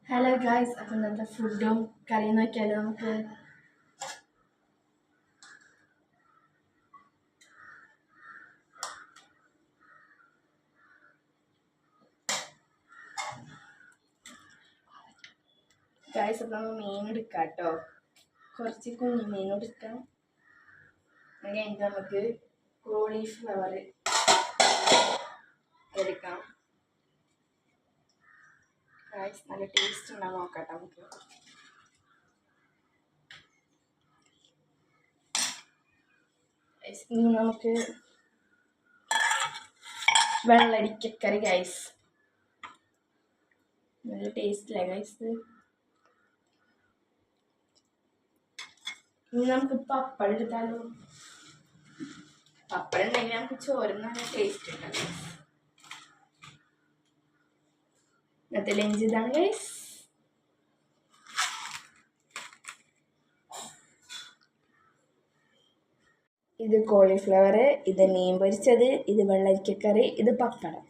Hello guys, അപ്പം ഇന്നത്തെ ഫുഡും കറിയും നോക്കിയാലോ നമുക്ക്. ഗായ്സ്, അപ്പം നമ്മൾ മീൻ എടുക്കാം കേട്ടോ. കുറച്ച് കുഞ്ഞു മീൻ എടുക്കാം. അത് കഴിഞ്ഞിട്ട് നമുക്ക് കോളിഫ്ലവർ എടുക്കാം. ഗായ്സ്, നല്ല ടേസ്റ്റ് ഉണ്ടാവും, നോക്കാം നമുക്ക്. ഇനി നമുക്ക് വെള്ളരിക്കക്കറി ഗൈസ്. നല്ല ടേസ്റ്റില്ല ഗൈസ്. ഇനി നമുക്ക് പപ്പടം എടുത്താലോ. പപ്പടം ഉണ്ടെങ്കിൽ നമുക്ക് ചോറിന് നല്ല ടേസ്റ്റ് ഉണ്ട്. ഇന്നത്തെ ലഞ്ച് ഇതാണ് ഗൈസ്. ഇത് കോളിഫ്ലവർ, ഇത് മീൻ പൊരിച്ചത്, ഇത് വെള്ളരിക്കക്കറി, ഇത് പപ്പടം.